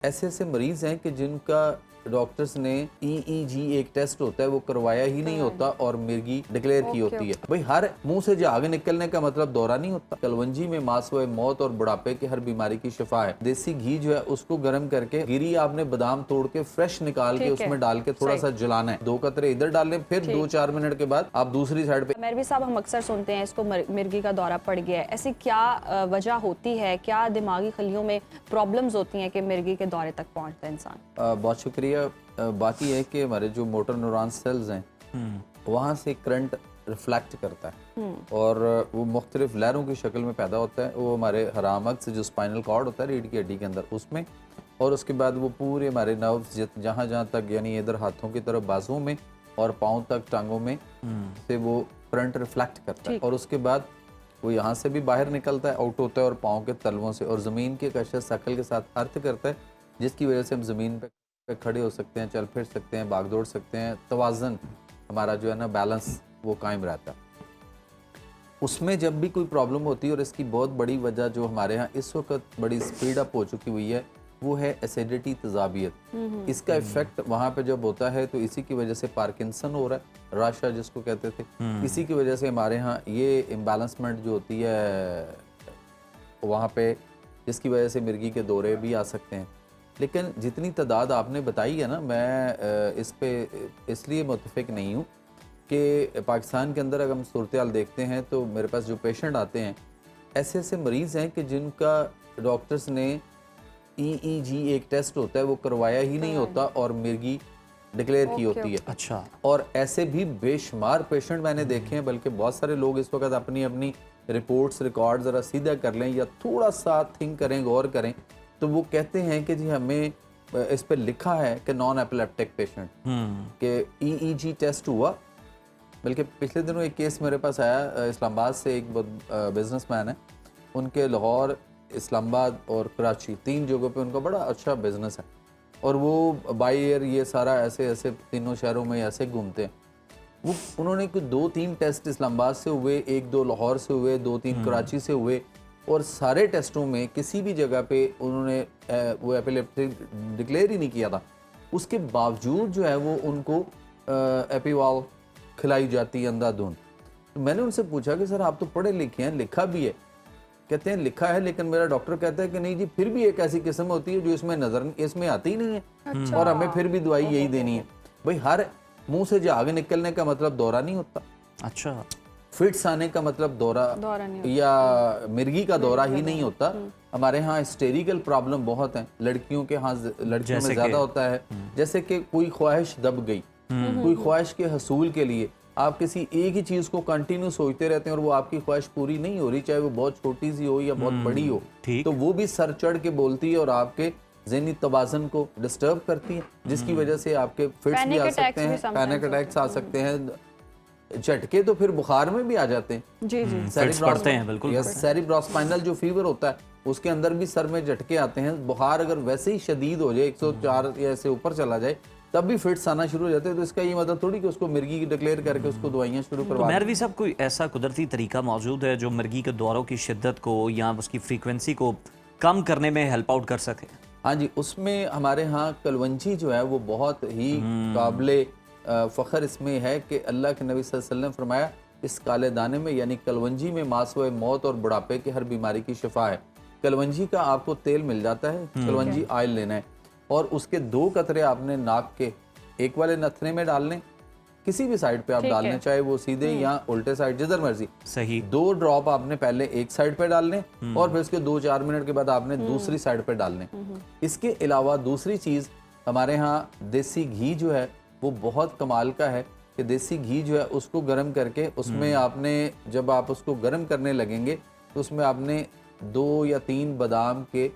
ऐसे ऐसे मरीज हैं कि जिनका डॉक्टर्स ने EEG एक टेस्ट होता है वो करवाया ही नहीं होता और मिर्गी डिक्लेयर की होती है। भाई हर मुंह से झाग निकलने का मतलब दौरा नहीं होता। कलवंजी में मासवे मौत और बुढ़ापे की हर बीमारी की शिफा है। देसी घी जो है उसको गर्म करके गिरी आपने बादाम तोड़ के फ्रेश निकाल के उसमें डाल के थोड़ा सा जलाना है, 2 कतरे इधर डालने, फिर 2-4 मिनट के बाद आप दूसरी साइड पे। मेरवी साहब, हम अक्सर सुनते हैं इसको मिर्गी का दौरा पड़ गया है, ऐसी क्या वजह होती है, क्या दिमागी खलियों में प्रॉब्लम्स होती हैं कि मिर्गी के दौरे तक पहुंचता है इंसान? बहुत शुक्रिया। बात यह है कि हमारे जो मोटर न्यूरॉन सेल्स हैं वहाँ से करंट रिफ्लेक्ट करता है और वो मुख्तलिफ लहरों की शक्ल में पैदा होता है। वो हमारे हराम अक्स जो स्पाइनल कॉर्ड होता है रीढ़ की हड्डी के अंदर उसमें, और उसके बाद वो पूरे हमारे नर्व्स जहाँ जहाँ तक यानी इधर हाथों की तरफ बाजुओं में और पाँव तक टांगों में से वो करंट रिफ्लेक्ट करता है और उसके बाद वो यहाँ से भी बाहर निकलता है, आउट होता है और पाँव के तलवों से और ज़मीन के कशे शकल के साथ अर्थ करता है, जिसकी वजह से हम ज़मीन पे खड़े हो सकते हैं, चल फिर सकते हैं, भाग दौड़ सकते हैं, तवाज़न हमारा जो है ना बैलेंस वो कायम रहता है। उसमें जब भी कोई प्रॉब्लम होती है, और इसकी बहुत बड़ी वजह जो हमारे यहाँ इस वक्त बड़ी स्पीड अप हो चुकी हुई है वो है एसिडिटी, तेज़ाबियत। इसका इफेक्ट वहाँ पे जब होता है तो इसी की वजह से पार्किंसन हो रहा है, राशा जिसको कहते थे, इसी की वजह से हमारे यहाँ ये इम्बैलेंसमेंट जो होती है वहाँ पे, जिसकी वजह से मिर्गी के दौरे भी आ सकते हैं। लेकिन जितनी तादाद आपने बताई है ना, मैं इस पे इसलिए मुतफिक नहीं हूँ कि पाकिस्तान के अंदर अगर हम सूरत हाल देखते हैं तो मेरे पास जो पेशेंट आते हैं ऐसे ऐसे मरीज़ हैं कि जिनका डॉक्टर्स ने EEG एक टेस्ट होता है वो करवाया ही नहीं होता और मिर्गी डिक्लेयर की होती है। अच्छा। और ऐसे भी बेशुमार पेशेंट मैंने देखे हैं, बल्कि बहुत सारे लोग इस वक्त अपनी अपनी रिपोर्ट्स रिकॉर्ड ज़रा सीधा कर लें या थोड़ा सा थिंक करें, गौर करें, तो वो कहते हैं कि जी हमें इस पर लिखा है कि नॉन एपिलेप्टिक पेशेंट के EEG टेस्ट हुआ। बल्कि पिछले दिनों एक केस मेरे पास आया इस्लामाबाद से, एक बिजनेसमैन है, उनके लाहौर, इस्लामाबाद और कराची 3 जगहों पे उनका बड़ा अच्छा बिजनेस है और वो बाई एयर ये सारा ऐसे ऐसे तीनों शहरों में ऐसे घूमते हैं। वो उन्होंने कुछ 2-3 टेस्ट इस्लामाबाद से हुए, 1-2 लाहौर से हुए, 2-3 कराची से हुए और सारे टेस्टों में किसी भी जगह पे उन्होंने वो एपिलेप्टिक डिक्लेयर ही नहीं किया था। उसके बावजूद जो है वो उनको एपीवाल खिलाई जाती है अंधाधुंध। तो मैंने उनसे पूछा कि सर आप तो पढ़े लिखे हैं, लिखा भी है? कहते हैं लिखा है, लेकिन मेरा डॉक्टर कहता है कि नहीं जी, फिर भी एक ऐसी किस्म होती है जो इसमें आती ही नहीं है। अच्छा। और हमें फिर भी दवाई यही देनी है। भाई हर मुंह से झाग निकलने का मतलब दौरा नहीं होता। अच्छा। फिट्स आने का मतलब दौरा या मिर्गी का दौरा ही नहीं होता। हमारे यहाँ हिस्टेरिकल प्रॉब्लम बहुत हैं, लड़कियों के यहाँ, लड़कियों में ज्यादा होता है। जैसे कि कोई ख्वाहिश दब गई, कोई ख्वाहिश के हसूल के लिए आप किसी एक ही चीज को कंटिन्यू सोचते रहते हैं और वो आपकी ख्वाहिश पूरी नहीं हो रही, चाहे वो बहुत छोटी सी हो या बहुत बड़ी हो, तो वो भी सर चढ़ के बोलती है और आपके ज़हनी तवाज़ुन को डिस्टर्ब करती है, जिसकी वजह से आपके फिट्स भी आ सकते हैं, पैनिक अटैक्स आ सकते हैं, झटके तो फिर बुखार में भी आ जाते हैं। जी जी, सेरिब्रोस्पाइनल जो फीवर होता है उसके अंदर भी सर में झटके आते हैं। बुखार अगर वैसे ही शदीद हो जाए, 104 या ऐसे ऊपर चला जाए, तब भी फिट्स आना शुरू हो जाते हैं। तो इसका ये मतलब थोड़ी कि उसको मिर्गी डिक्लेयर करके उसको दवाइयाँ शुरू करवा। मेरवी साहब, कोई ऐसा कुदरती तरीका मौजूद है जो मिर्गी के दौरों की शिद्दत को या उसकी फ्रीक्वेंसी को कम करने में हेल्प आउट कर सके? हाँ जी, उसमें हमारे यहाँ कलवंजी जो है वो बहुत ही काबिले फ़ख्र इसमें है कि अल्लाह के नबी सल्लल्लाहु अलैहि वसल्लम फरमाया, इस काले दाने में यानी कलवंजी में मासवे मौत और बुढ़ापे की हर बीमारी की शिफा है। कलवंजी का आपको तेल मिल जाता है, कलवंजी ऑयल लेना है और उसके 2 कतरे आपने नाक के एक वाले नथने में डालने, किसी भी साइड पे आप डालने, चाहे वो सीधे या उल्टे साइड, जिधर मर्जी। सही। 2 ड्रॉप आपने पहले एक साइड पे डालने और फिर उसके 2-4 मिनट के बाद आपने दूसरी साइड पे डालने। इसके अलावा दूसरी चीज हमारे यहाँ देसी घी जो है वो बहुत कमाल का है कि देसी घी जो है उसको गर्म करके उसमें आपने, जब आप उसको गर्म करने लगेंगे तो उसमें आपने 2 या 3 बादाम के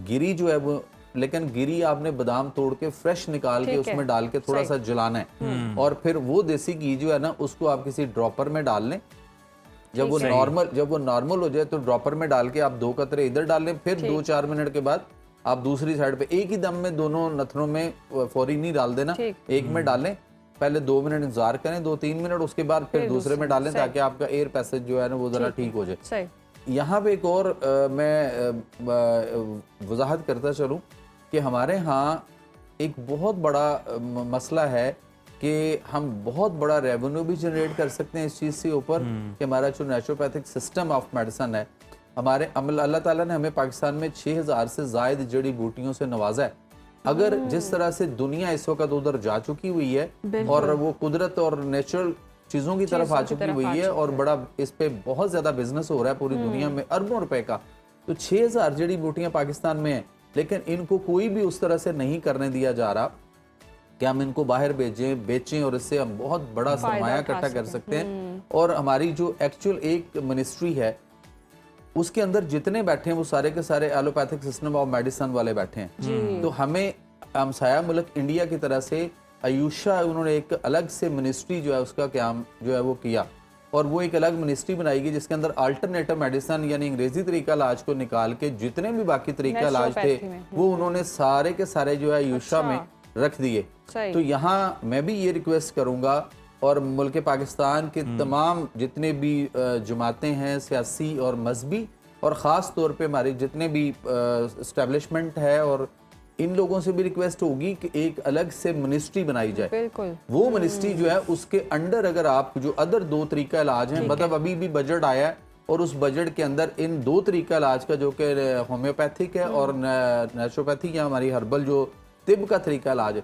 गिरी जो है वो, लेकिन गिरी आपने बादाम तोड़ के फ्रेश निकाल के उसमें डाल के थोड़ा सा जलाना है और फिर वो देसी घी जो है ना उसको आप किसी ड्रॉपर में डाल लें। जब वो नॉर्मल हो जाए तो ड्रॉपर में डाल के आप 2 कतरे इधर डाल लें, फिर 2-4 मिनट के बाद आप दूसरी साइड पे एक ही दम में दोनों नथनों में फौरी नहीं डाल देना, एक में डालें, पहले 2 मिनट इंतजार करें, 2-3 मिनट, उसके बाद फिर दूसरे में डालें ताकि आपका एयर पैसेज जो है ना वो जरा ठीक हो जाए। यहाँ पे एक और मैं वजाहत करता चलूँ कि हमारे यहाँ एक बहुत बड़ा मसला है कि हम बहुत बड़ा रेवेन्यू भी जनरेट कर सकते हैं इस चीज़ से ऊपर कि हमारा जो नेचुरोपैथिक सिस्टम ऑफ मेडिसन है, हमारे अल्लाह ताला ने हमें पाकिस्तान में 6000 से ज़ायद जड़ी बूटियों से नवाजा है। अगर जिस तरह से दुनिया इस वक्त उधर जा चुकी हुई है और वो कुदरत और नेचुरल चीज़ों की तरफ आ चुकी हुई है और बड़ा इस पे बहुत ज़्यादा बिजनेस हो रहा है पूरी दुनिया में अरबों रुपए का, तो 6000 जड़ी बूटियाँ पाकिस्तान में हैं, लेकिन इनको कोई भी उस तरह से नहीं करने दिया जा रहा कि हम इनको बाहर बेचें और इससे हम बहुत बड़ा सरमाया इकट्ठा कर सकते हैं। और हमारी जो एक्चुअल एक मिनिस्ट्री है उसके अंदर जितने बैठे हैं वो सारे के सारे एलोपैथिक सिस्टम ऑफ मेडिसिन वाले बैठे हैं। तो हमें हमसाया मुल्क इंडिया की तरह से आयुषा उन्होंने एक अलग से मिनिस्ट्री जो है उसका क्याम जो है वो किया और वो एक अलग मिनिस्ट्री बनाएगी जिसके अंदर अल्टरनेटिव मेडिसिन यानी अंग्रेजी तरीका इलाज को निकाल के जितने भी बाकी तरीका इलाज थे वो उन्होंने सारे के सारे जो है आयुषा में रख दिए। तो यहाँ मैं भी ये रिक्वेस्ट करूंगा और मुल्क पाकिस्तान के तमाम जितने भी जमातें हैं सियासी और मजहबी और ख़ास तौर पे हमारे जितने भी इस्टेब्लिशमेंट है और इन लोगों से भी रिक्वेस्ट होगी कि एक अलग से मिनिस्ट्री बनाई जाए। बिल्कुल वो मिनिस्ट्री जो है उसके अंडर अगर आप जो अदर 2 तरीका इलाज हैं, मतलब अभी भी बजट आया है और उस बजट के अंदर इन 2 तरीका इलाज का जो कि होम्योपैथिक है और नेचुरोपैथिक या हमारी हर्बल जो तिब का तरीका इलाज है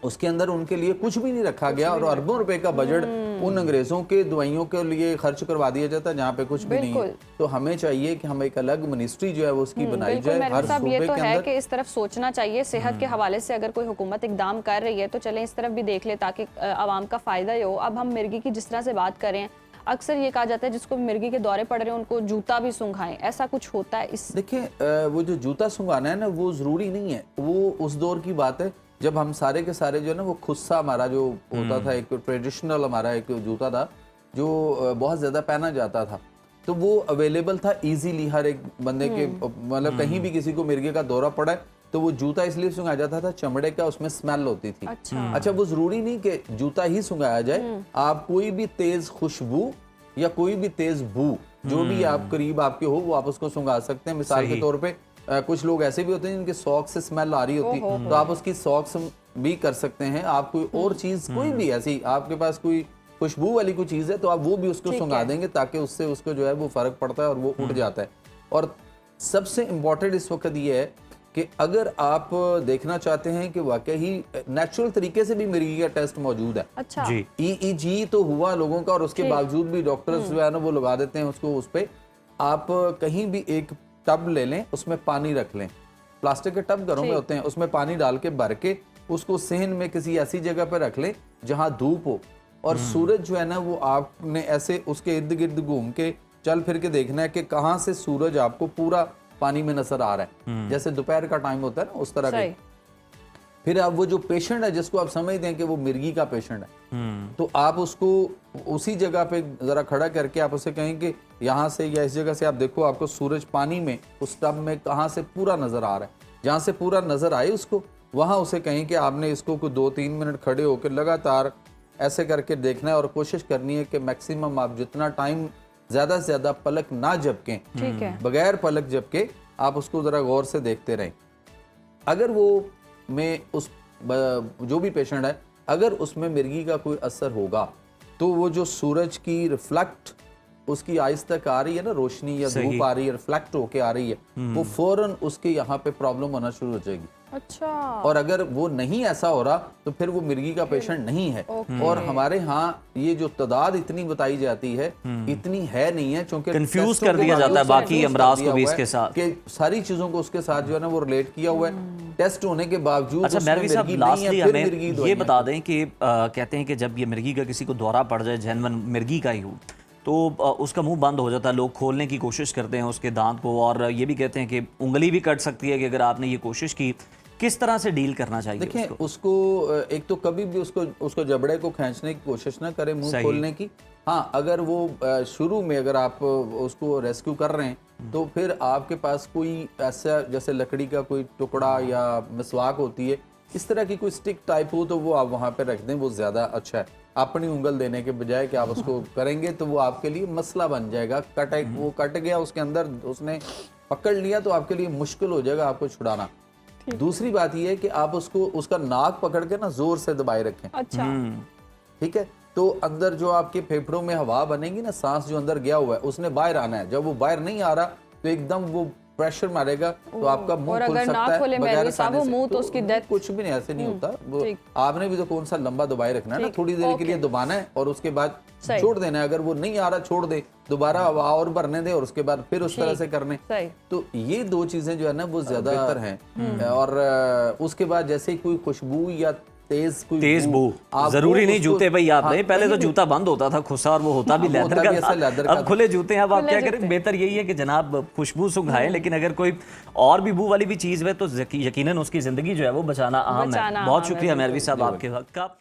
उसके अंदर उनके लिए कुछ भी नहीं रखा गया और अरबों रुपए का बजट उन अंग्रेजों के दवाइयों के लिए खर्च करवा दिया जाता है जहाँ पे कुछ भी नहीं है। तो हमें चाहिए कि हम एक अलग मिनिस्ट्री जो है वो उसकी बनाई जाए हर सूबे ये तो के है अंदर। कि इस तरफ सोचना चाहिए सेहत के हवाले से अगर कोई हुकूमत इकदाम कर रही है तो चलें इस तरफ भी देख ले ताकि आवाम का फायदा ही हो। अब हम मिर्गी की जिस तरह से बात करें अक्सर ये कहा जाता है जिसको मिर्गी के दौरे पड़ रहे हैं उनको जूता भी सूंघाएं, ऐसा कुछ होता है? इस देखिए वो जो जूता सूंघाना है ना वो जरूरी नहीं है, वो उस दौर की बात है जब हम सारे के सारे जो है ना वो खुस्सा हमारा जो होता था एक ट्रेडिशनल हमारा एक जूता था जो बहुत ज़्यादा पहना जाता था तो वो अवेलेबल था इजीली हर एक बंदे के, मतलब कहीं भी किसी को मिर्गी का दौरा पड़ा है तो वो जूता इसलिए सूंघाया जाता था चमड़े का, उसमें स्मेल होती थी। अच्छा वो जरूरी नहीं कि जूता ही सूंघाया जाए, आप कोई भी तेज खुशबू या कोई भी तेज बू जो भी आप करीब आपके हो वो आप उसको सूंघा सकते हैं। मिसाल के तौर पे कुछ लोग ऐसे भी होते हैं जिनके सॉक से स्मेल आ रही होती तो आप उसकी सॉक्स भी कर सकते हैं। आप कोई और चीज कोई भी ऐसी आपके पास कोई खुशबू वाली कोई चीज है तो आप वो भी उसको सूंघा देंगे ताकि उससे उसको जो है वो फर्क पड़ता है और वो उठ जाता है। और सबसे इम्पोर्टेंट इस वक्त ये है कि अगर आप देखना चाहते हैं कि वाकई नेचुरल तरीके से भी मिर्गी का टेस्ट मौजूद है। अच्छा जी EEG तो हुआ लोगों का और उसके बावजूद भी डॉक्टर्स जो है ना वो लगा देते हैं उसको उस पे। आप कहीं भी एक टब ले लें उसमें पानी रख लें, प्लास्टिक के टब घरों में होते हैं, उसमें पानी डाल के भर के उसको सेहन में किसी ऐसी जगह पर रख लें जहां धूप हो और सूरज जो है ना वो आपने ऐसे उसके इर्द गिर्द घूम के चल फिर के देखना है कि कहाँ से सूरज आपको पूरा पानी में नजर आ रहा है, जैसे दोपहर का टाइम होता है ना उस तरह का। फिर आप वो जो पेशेंट है जिसको आप समझते हैं कि वो मिर्गी का पेशेंट है तो आप उसको उसी जगह पे जरा खड़ा करके आप उसे कहें कि यहाँ से या इस जगह से आप देखो आपको सूरज पानी में उस टब में कहाँ से पूरा नजर आ रहा है, जहाँ से पूरा नजर आए उसको वहाँ उसे कहें कि आपने इसको कोई 2-3 मिनट खड़े होकर लगातार ऐसे करके देखना है और कोशिश करनी है कि मैक्सिमम आप जितना टाइम ज्यादा से ज्यादा पलक ना झपकें, ठीक है, बगैर पलक झपके आप उसको जरा गौर से देखते रहें। अगर वो में उस जो भी पेशेंट है अगर उसमें मिर्गी का कोई असर होगा तो वो जो सूरज की रिफ्लेक्ट उसकी आइस तक आ रही है ना रोशनी या धूप आ रही है रिफ्लेक्ट होके आ रही है वो फौरन उसके यहाँ पे प्रॉब्लम होना शुरू हो जाएगी। अच्छा और अगर वो नहीं ऐसा हो रहा तो फिर वो मिर्गी का पेशेंट नहीं है। और हमारे यहाँ ये जो तादाद इतनी बताई जाती है इतनी है नहीं है क्योंकि कंफ्यूज कर दिया जाता है बाकी अमराज को भी इसके साथ कि सारी चीजों को उसके साथ जो है ना वो रिलेट किया हुआ है टेस्ट होने के बावजूद। अच्छा मैरवी साहब लास्टली हमें ये बता दें कि कहते हैं कि जब ये मिर्गी का किसी को दौरा पड़ जाए जैनवन मिर्गी का ही हो तो उसका मुंह बंद हो जाता है, लोग खोलने की कोशिश करते हैं उसके दांत को और ये भी कहते हैं कि उंगली भी कट सकती है कि अगर आपने ये कोशिश की। किस तरह से डील करना चाहिए? देखिए उसको एक तो कभी भी उसको जबड़े को खींचने की कोशिश ना करें मुंह खोलने की। हाँ अगर वो शुरू में अगर आप उसको रेस्क्यू कर रहे हैं तो फिर आपके पास कोई ऐसा जैसे लकड़ी का कोई टुकड़ा या मिसवाक होती है इस तरह की कोई स्टिक टाइप हो तो वो आप वहाँ पे रख दें, वो ज़्यादा अच्छा है। अपनी उंगल देने के बजाय कि आप उसको करेंगे तो वो आपके लिए मसला बन जाएगा। वो कट गया उसके अंदर उसने पकड़ लिया तो आपके लिए मुश्किल हो जाएगा आपको छुड़ाना। दूसरी बात ये है कि आप उसको उसका नाक पकड़ के ना जोर से दबाए रखें, अच्छा ठीक है। तो अंदर जो आपके फेफड़ों में हवा बनेगी ना, सांस जो अंदर गया हुआ है उसने बाहर आना है। जब वो बाहर नहीं आ रहा तो एकदम वो प्रेशर मारेगा तो आपका और मुंह खुल अगर ना सकता है खोले बगैर मेहरवी साहब, खाने वो से। मुंह तो उसकी डेथ कुछ भी नहीं, ऐसे नहीं होता वो। ठीक। आपने भी तो कौन सा लंबा दबाए रखना है ना, ठीक, थोड़ी देर के ओके। लिए दबाना है और उसके बाद सही। छोड़ देना है। अगर वो नहीं आ रहा छोड़ दे, दोबारा हवा और भरने दे और उसके बाद फिर उस तरह ठीक। से करने। सही। तो ये दो चीजें जो है ना वो ज्यादा बेहतर हैं। और उसके बाद जैसे कोई खुशबू या तेज बू, आप जरूरी वो नहीं उसको- जूते भाई आप हाँ, नहीं, पहले तो नहीं, जूता बंद होता था खुसा और वो होता भी हाँ, लेदर होता का भी ऐसा लेदर था। का अब खुले जूते हैं। अब आप खुले क्या जूते। करें, बेहतर यही है कि जनाब खुशबू सुंघाएं, लेकिन अगर कोई और भी बू वाली भी चीज है तो यकीनन उसकी जिंदगी जो है वो बचाना अहम है। बचाना बहुत अहम है, शुक्रिया बिल्कुल। मेहरवी साहब आपके वक्त का।